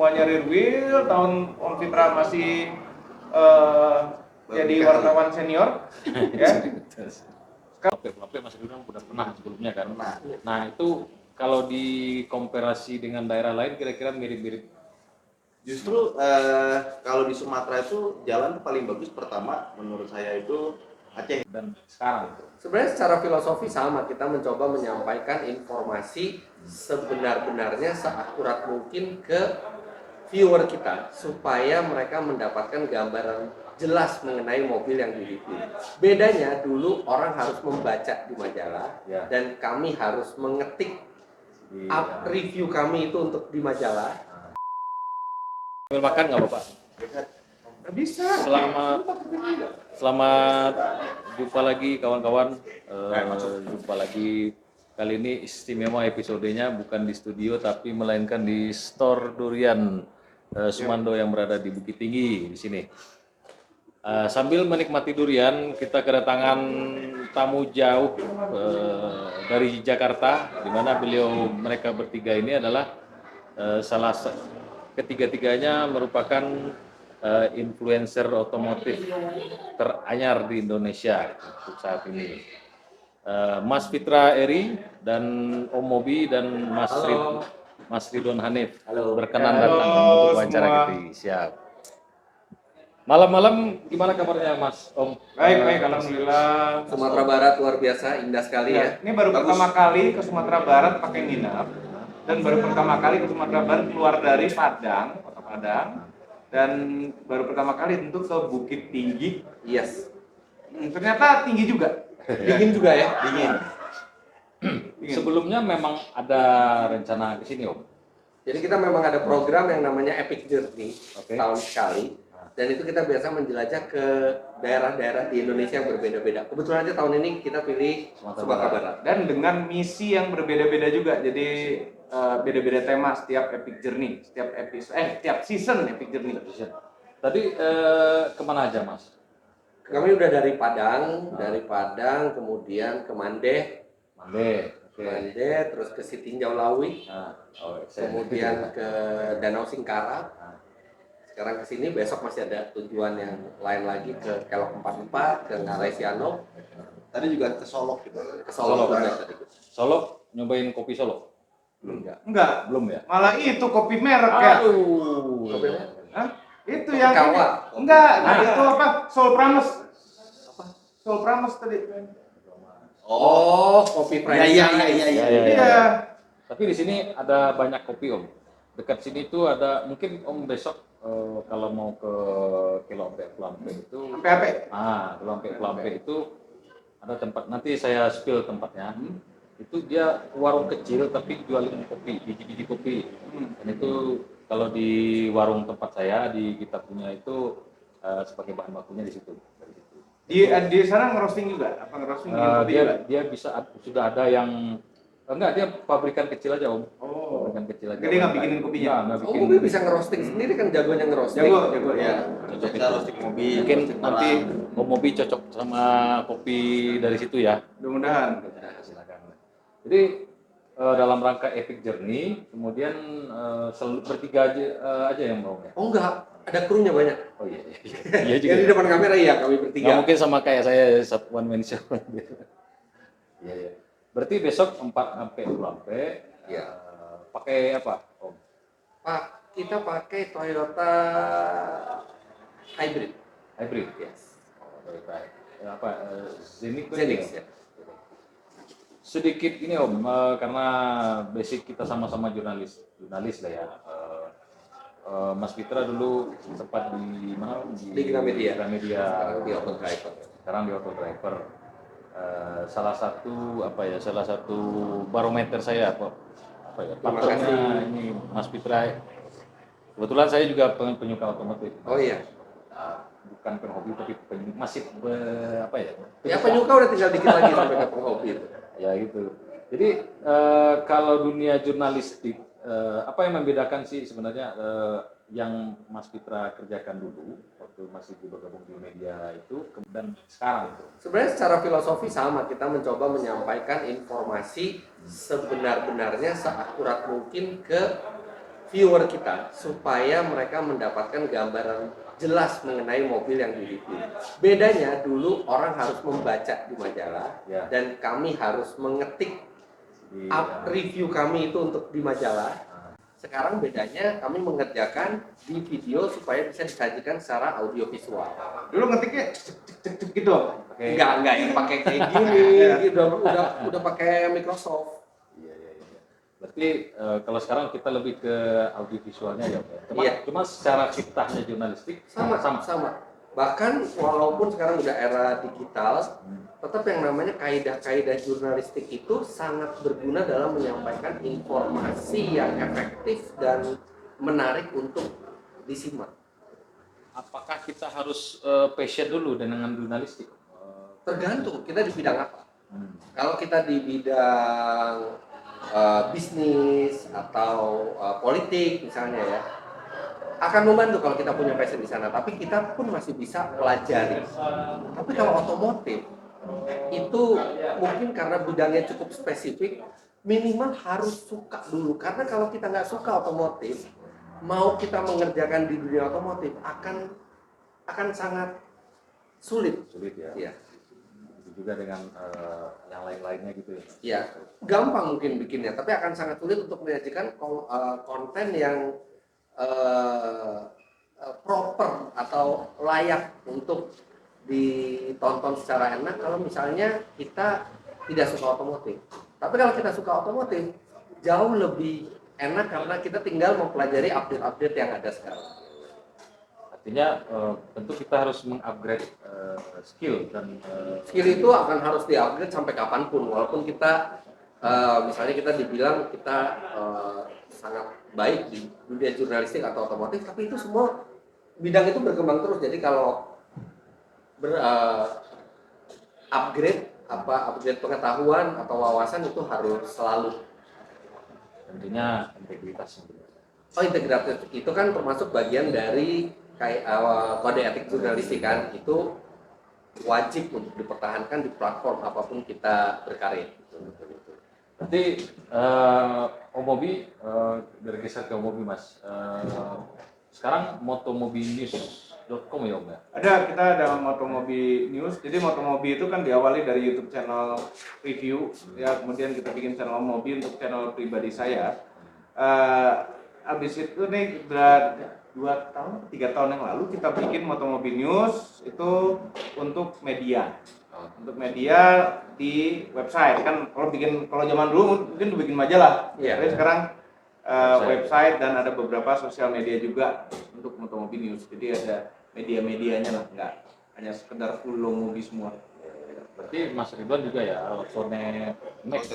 semuanya rear wheel, tahun Om Fitra masih jadi wartawan senior, ya. Flampe Mas Ridwan udah pernah sebelumnya kan. Nah itu kalau dikomparasi dengan daerah lain kira-kira mirip-mirip. Justru kalau di Sumatera itu jalan paling bagus pertama menurut saya itu Aceh. Dan sekarang sebenarnya secara filosofi sama, kita mencoba menyampaikan informasi sebenar-benarnya seakurat mungkin ke viewer kita supaya mereka mendapatkan gambaran jelas mengenai mobil yang di-review. Bedanya dulu orang harus membaca di majalah Ya. dan kami harus mengetik review kami itu untuk di majalah. sambil makan nggak Bapak? Nggak bisa. Selamat jumpa lagi kawan-kawan. Jumpa lagi kali ini istimewa episodenya bukan di studio tapi melainkan di store durian Sumando yang berada di Bukit Tinggi di sini. Sambil menikmati durian, kita kedatangan tamu jauh dari Jakarta, di mana mereka bertiga ini adalah ketiga-tiganya merupakan influencer otomotif teranyar di Indonesia untuk saat ini. Mas Fitra Eri dan Om Mobi dan Mas Ridwan Hanif berkenan datang untuk wawancara kita. Siap. Malam-malam gimana kabarnya Mas Om? Baik, alhamdulillah. Sumatera Barat luar biasa, indah sekali ya. Ini baru pertama kali ke Sumatera Barat pakai nginep, dan baru pertama kali ke Sumatera Barat keluar dari Padang, kota Padang, dan baru pertama kali tentu ke Bukit Tinggi. Yes. Ternyata tinggi juga. Dingin juga ya? Dingin. Sebelumnya memang ada rencana ke sini Om? Jadi kita memang ada program yang namanya Epic Journey, Oke. tahun sekali. Dan itu kita biasa menjelajah ke daerah-daerah di Indonesia yang berbeda-beda. Kebetulan aja tahun ini kita pilih Sumatera Barat. Dan dengan misi yang berbeda-beda juga. Jadi beda-beda tema setiap Epic Journey, setiap season Epic Journey. Tadi kemana aja Mas? Kami udah dari Padang, kemudian ke Mandeh, terus ke Sitinjau Lawi, kemudian ke Danau Singkara. Sekarang ke sini, besok masih ada tujuan yang lain lagi ke Kelok 44, ke Ngarai Sianok. Tadi juga ke Solok gitu. Ke Solo. Solo, nyobain kopi Solo? Enggak. Belum ya? Malah itu kopi merek ya. Aduh. Hah? Itu yang Kawa. Enggak, itu apa? Soul Promise. Soul Promise tadi. Oh, kopi franchise. Iya. Tapi di sini ada banyak kopi Om. Dekat sini tuh ada, mungkin Om besok kalau mau ke Kilompe Flampe itu, Kilompe Flampe itu ada tempat, nanti saya spill tempatnya. Itu dia warung kecil tapi jualin kopi, biji-biji kopi. Dan itu kalau di warung tempat saya di kita punya itu sebagai bahan bakunya di situ. Di sana ngerosting juga? Apa ngerosting kopi juga? Dia bisa, sudah ada yang enggak, dia pabrikan kecil aja Om. Pabrikan kecil aja. Jadi nggak bikinin kopinya? Nggak Oh, bikin. mobil bisa ngerosting sendiri kan, jagonya ngerosting. Jago ya. Cocok Kita roasting mobil. Mungkin nanti Om Mobi cocok sama kopi dari situ ya. Mudah-mudahan. Silakan. Jadi dalam rangka Epic Journey, kemudian bertiga aja yang mau ya. Oh enggak, ada krunya banyak. Oh iya. Iya juga. Yang di depan kamera iya, kami bertiga. Nggak mungkin sama kayak saya one man show. Iya. Berarti besok 4 sampai 20 Iya. pakai apa Om? Pak, kita pakai Toyota Hybrid. Hybrid. Yes. Apa Zenix Ya. Sedikit ini Om, karena basic kita sama-sama jurnalis lah ya. Mas Fitra dulu sempat di mana? Di Gramedia. Sekarang di Auto Driver. Sekarang di Auto Driver. Salah satu barometer saya apa ya? Terima Faktornya kasih. ini Mas Fitra. Kebetulan saya juga penyuka otomotif. Oh iya. Bukan penghobi tapi masih Ya penyuka udah tinggal dikit lagi sampai ke penghobi itu. Ya gitu. Jadi kalau dunia jurnalistik, apa yang membedakan sih sebenarnya yang Mas Fitra kerjakan dulu waktu masih bergabung di media itu dan sekarang itu? Sebenarnya secara filosofi sama, kita mencoba menyampaikan informasi sebenar-benarnya seakurat mungkin ke viewer kita supaya mereka mendapatkan gambaran jelas mengenai mobil yang di-review. Bedanya dulu orang harus membaca di majalah dan kami harus mengetik review kami itu untuk di majalah. Sekarang bedanya kami mengerjakan di video supaya bisa disajikan secara audiovisual. Dulu ngetiknya cek gitu. Enggak yang pakai kayak gini, udah pakai Microsoft. Berarti kalau sekarang kita lebih ke audiovisualnya ya, Pak? Iya. Cuma secara ciptanya jurnalistik sama. Bahkan walaupun sekarang udah era digital, tetap yang namanya kaidah-kaidah jurnalistik itu sangat berguna dalam menyampaikan informasi yang efektif dan menarik untuk disimak. Apakah kita harus passion dulu dengan jurnalistik? Tergantung kita di bidang apa. Kalau kita di bidang bisnis atau politik misalnya ya, akan membantu kalau kita punya passion di sana, tapi kita pun masih bisa pelajari. Tapi kalau otomotif itu mungkin karena bidangnya cukup spesifik, minimal harus suka dulu, karena kalau kita nggak suka otomotif, mau kita mengerjakan di dunia otomotif akan sangat sulit ya. Iya. Juga dengan yang lain-lainnya gitu ya. Iya, gampang mungkin bikinnya, tapi akan sangat sulit untuk menyajikan konten yang proper atau layak untuk ditonton secara enak kalau misalnya kita tidak suka otomotif. Tapi kalau kita suka otomotif, jauh lebih enak karena kita tinggal mempelajari update-update yang ada sekarang. Artinya tentu kita harus mengupgrade skill dan skill itu akan harus diupgrade sampai kapanpun, walaupun kita misalnya kita dibilang kita sangat baik di dunia jurnalistik atau otomotif, tapi itu semua bidang itu berkembang terus. Jadi kalau upgrade pengetahuan atau wawasan itu harus selalu. tentunya integritas. Integritas itu kan termasuk bagian dari kayak kode etik jurnalistik kan, itu wajib untuk dipertahankan di platform apapun kita berkarya. Berarti Omobi bergeser ke Omobi Mas. Sekarang motomobinews.com ya Om ya? Kita ada Motomobi News. Jadi Motomobi itu kan diawali dari YouTube channel review, ya kemudian kita bikin channel Mobi untuk channel pribadi saya. Habis itu nih udah 3 tahun yang lalu kita bikin Motomobi News itu untuk media. Untuk media di website kan, kalau zaman dulu mungkin bikin majalah. Tapi sekarang website dan ada beberapa sosial media juga untuk Motomobi News. Jadi ada media-medianya lah, nggak hanya sekedar full Mobi semua. Berarti Mas Ridwan juga ya, Autonet Max.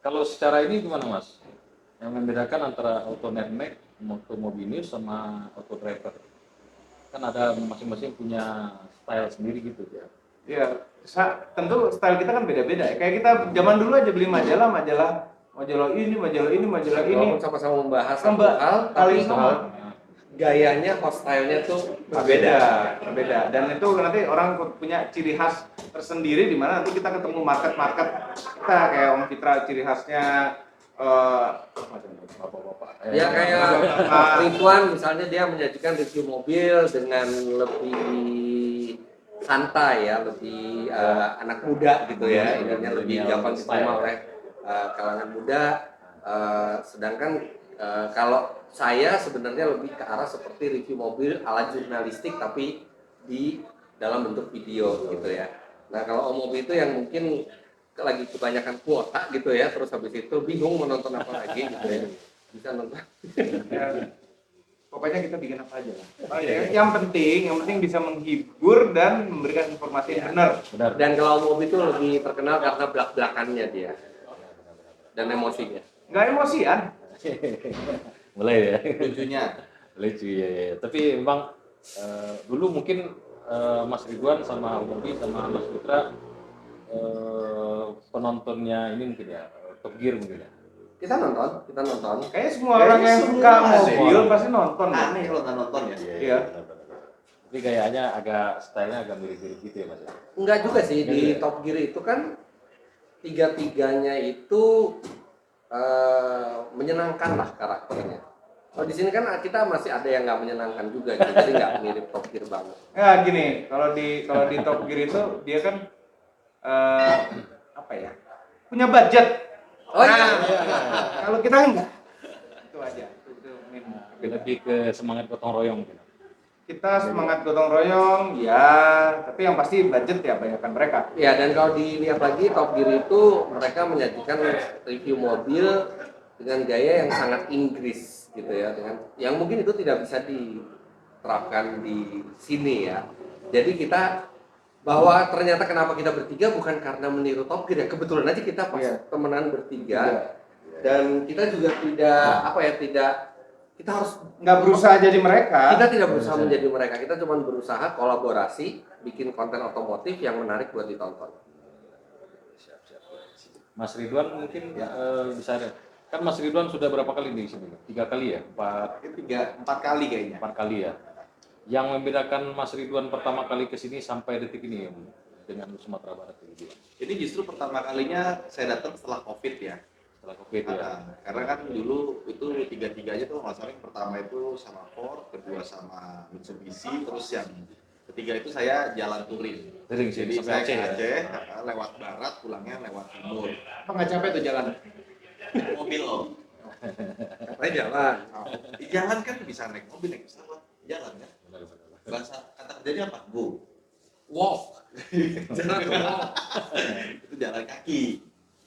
Kalau secara ini gimana Mas? Yang membedakan antara Autonet Max, Motomobi News sama Autodriver? Kan ada masing-masing punya style sendiri gitu ya. Iya, tentu style kita kan beda-beda. Kayak kita zaman dulu aja beli majalah ini. Walaupun sama-sama membahas satu hal, tapi gayanya, stylenya tuh berbeda. Dan itu nanti orang punya ciri khas tersendiri, di mana nanti kita ketemu market kita. Kayak Om Fitra ciri khasnya bapak-bapak. Ya kayak Ridwan misalnya, dia menyajikan review mobil dengan lebih santai ya, lebih anak muda gitu ya, intinya lebih gampang diterima oleh kalangan muda. Sedangkan kalau saya sebenarnya lebih ke arah seperti review mobil ala jurnalistik tapi di dalam bentuk video gitu ya. Nah kalau Om Obi itu yang mungkin lagi kebanyakan kuota gitu ya, terus habis itu bingung menonton apa lagi gitu ya, bisa nonton. Pokoknya kita bikin apa aja lah. Yang penting bisa menghibur dan memberikan informasi yang benar. Dan kalau Om Obi itu lebih terkenal karena belak-belakannya dia dan emosinya. Nggak emosian. Mulai ya. Lucu ya. Tapi memang dulu mungkin Mas Ridwan sama Om Obi sama Mas Putra penontonnya ini mungkin ya Top Gear mungkin ya. Kita nonton. Kayaknya semua orang yang suka mobil pasti nonton. Aneh kalau nggak nonton ya. Iya. Tapi kayaknya stylenya agak mirip-mirip gitu ya Mas. Enggak juga sih, di Top Gear itu kan tiga-tiganya itu menyenangkan lah karakternya. Kalau di sini kan kita masih ada yang nggak menyenangkan juga gitu, jadi nggak mirip Top Gear banget. Ya gini, kalau di Top Gear itu dia kan apa ya? Punya budget. Oh iya. Kalau kita enggak. Itu aja. Itu Lebih ke semangat gotong royong gitu. kita semangat gotong royong, ya, tapi yang pasti budget ya banyakkan mereka. Ya, dan kalau dilihat lagi Top Gear itu mereka menyajikan review mobil dengan gaya yang sangat Inggris gitu ya, dengan yang mungkin itu tidak bisa diterapkan di sini ya. Jadi kita bahwa ternyata kenapa kita bertiga bukan karena meniru Top Gear ya, kebetulan aja kita pas temenan bertiga dan kita juga kita harus Nggak berusaha jadi mereka. kita tidak berusaha menjadi mereka, kita cuma berusaha kolaborasi bikin konten otomotif yang menarik buat ditonton. Mas Ridwan mungkin bisa ada. Kan Mas Ridwan sudah berapa kali di sini? 3 kali ya? 4 kali kayaknya. 4 kali ya. Yang membedakan Mas Ridwan pertama kali ke sini sampai detik ini dengan Sumatera Barat ini. Ini justru pertama kalinya saya datang setelah COVID ya. Setelah Covid ya. Karena kan dulu itu tiga-tiganya tuh masalah yang pertama itu sama Ford, kedua sama Mitsubishi, terus yang ketiga itu saya jalan touring. Touring sih, Jadi sampai saya ke Aceh ya? Aceh, lewat barat, pulangnya lewat timur. Apa nggak capek tuh jalan? Mobil loh. Katanya jalan. Jalan kan bisa naik mobil, naik pesawat, jalan kan. Bahasa kata kerjanya apa? Go. Walk. Jalan walk. Itu jalan kaki.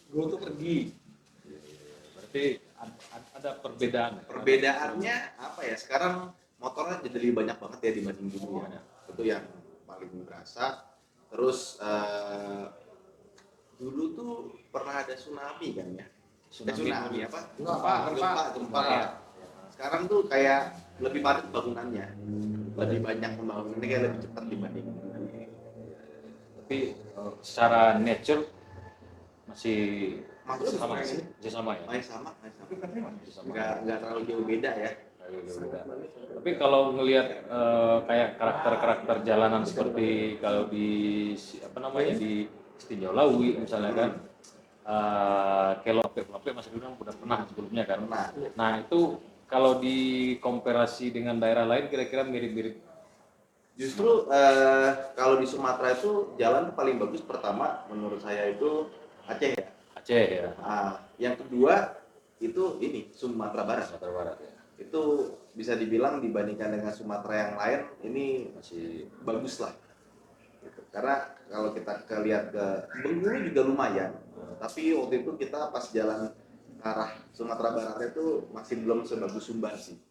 Go tuh pergi. Berarti ada perbedaan. Perbedaannya apa ya? Sekarang motornya jadi lebih banyak banget ya dibanding dulu ya. Itu yang paling berasa. Terus dulu tuh pernah ada tsunami kan ya? Tsunami apa? Gempa ya. Sekarang tuh kayak lebih padat bangunannya, lebih banyak pembangunannya, kayak lebih cepat dibanding dulu. Tapi secara nature masih sama Masih sih, masih sama ya. Masih sama. Masih sama. Nggak terlalu jauh beda ya. Tapi kalau ngelihat kayak karakter-karakter jalanan seperti kalau di di Setinjau Lawi misalnya kan, Kelope Mas Ridwan udah pernah sebelumnya kan. Nah itu kalau dikomparasi dengan daerah lain kira-kira mirip-mirip. Justru kalau di Sumatera itu jalan paling bagus pertama menurut saya itu Aceh ya. Aceh ya. Yang kedua itu ini Sumatera Barat. Sumatera Barat ya. Itu bisa dibilang dibandingkan dengan Sumatera yang lain ini Masih bagus lah. Gitu. Karena kalau kita lihat ke Bengkulu juga lumayan, tapi waktu itu kita pas jalan ke arah Sumatera Barat itu masih belum sebagus Sumbar sih.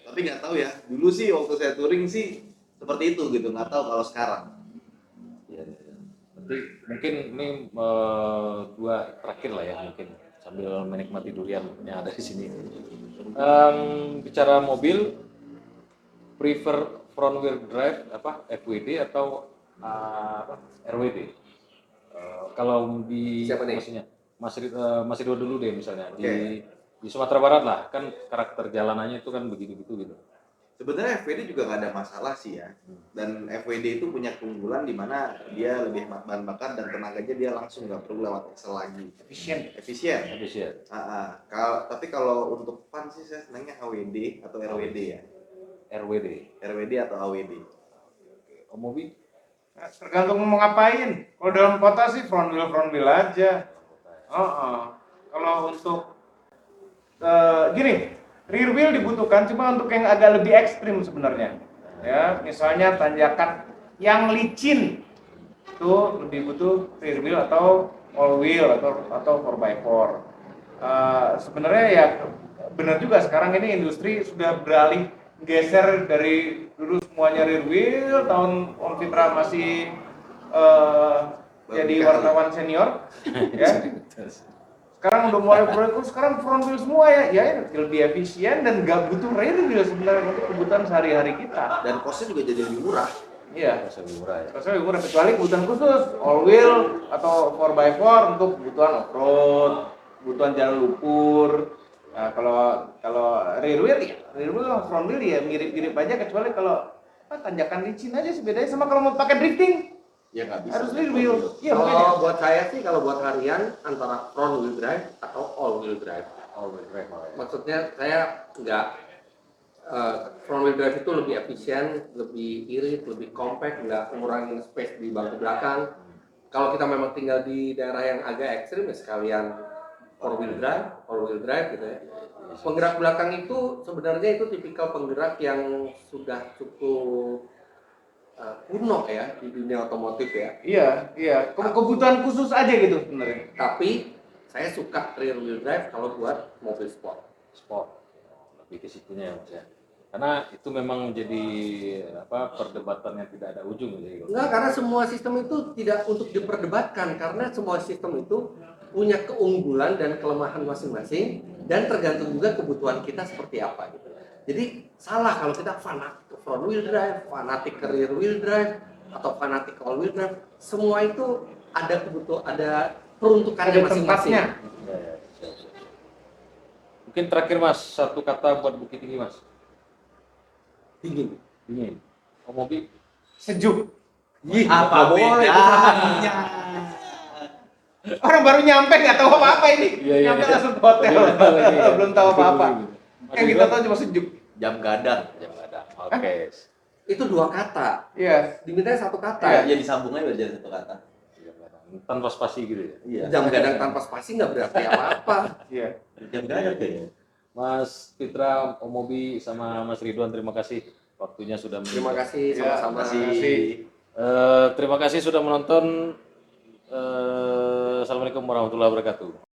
Tapi nggak tahu ya, dulu sih waktu saya touring sih seperti itu gitu, nggak tahu kalau sekarang. ya. Berarti mungkin ini dua terakhir lah ya mungkin sambil menikmati durian yang ada di sini. Bicara mobil, prefer front wheel drive FWD atau RWD? Kalau di Siapa nih? maksudnya Mas Ridwan dulu deh misalnya di Sumatera Barat lah kan karakter jalanannya itu kan begitu-begitu gitu. Sebenarnya FWD juga nggak ada masalah sih ya. Dan FWD itu punya keunggulan di mana dia lebih hemat bahan bakar dan tenaganya dia langsung nggak perlu lewat diesel lagi. Efisien. Tapi kalau untuk fun sih saya senangnya AWD atau RWD ya. RWD atau AWD. Om Mobi? Tergantung mau ngapain. Kalau dalam kota sih front wheel aja. Kalau untuk gini, rear wheel dibutuhkan cuma untuk yang agak lebih ekstrim sebenarnya. Ya, misalnya tanjakan yang licin itu lebih butuh rear wheel atau all wheel atau 4x4. Sebenarnya ya benar juga sekarang ini industri sudah beralih geser dari dulu semuanya rear wheel, tahun Om Fitra masih jadi wartawan senior, ya. Sekarang udah mulai sekarang front wheel semua ya lebih efisien dan nggak butuh rear wheel sebenarnya untuk kebutuhan sehari-hari kita. Dan costnya juga jadi lebih murah. Iya. Lebih murah ya. Costnya lebih murah kecuali kebutuhan khusus all wheel atau 4x4 untuk kebutuhan off road, kebutuhan jalan lumpur. Nah, kalau rear wheel front wheel ya mirip-mirip aja kecuali kalau tanjakan licin aja sih bedanya sama kalau mau pakai drifting. Ya nggak bisa. Harus rear wheel. Iya makanya. Kalau buat saya sih, kalau buat harian antara front wheel drive atau all wheel drive. All wheel drive malah ya. Maksudnya saya nggak front wheel drive itu lebih efisien, lebih irit, lebih compact, nggak ngurangin space di bangku belakang. Kalau kita memang tinggal di daerah yang agak ekstrim ya sekalian four wheel drive gitu ya. Penggerak belakang itu sebenarnya itu tipikal penggerak yang sudah cukup kuno ya di dunia otomotif ya. Iya. Kebutuhan khusus aja gitu sebenarnya. Tapi saya suka rear wheel drive kalau buat mobil sport. Sport. Lebih ke situnya ya Mas ya. Karena itu memang menjadi perdebatan yang tidak ada ujung ya. Enggak, karena semua sistem itu tidak untuk diperdebatkan karena semua sistem itu punya keunggulan dan kelemahan masing-masing dan tergantung juga kebutuhan kita seperti apa gitu. Jadi salah kalau kita fanatik ke front wheel drive, fanatik ke rear wheel drive atau fanatik ke all wheel drive, semua itu ada peruntukannya masing-masing. Ya. Siap. Mungkin terakhir Mas, satu kata buat Bukit Tinggi Mas. Dingin. Mobil Sejuk. Apa bedanya? Orang baru nyampe nggak tahu apa-apa ini. Iya. Nyampe langsung ke hotel. Belum tahu apa-apa. Yang kita tahu cuma sejuk. Jam gadang. Oke. Itu 2 kata. Iya. Dimintanya 1 kata. Ya disambung aja jadi 1 kata. Tanpa spasi gitu ya. Iya. Jam gadang tanpa spasi nggak berarti apa-apa. Iya. Jam gadang kayaknya. Mas Fitra, Om Mobi, sama Mas Ridwan, terima kasih waktunya sudah Terima kasih Ya, sama-sama. terima kasih. Terima kasih sudah menonton. Assalamualaikum warahmatullahi wabarakatuh.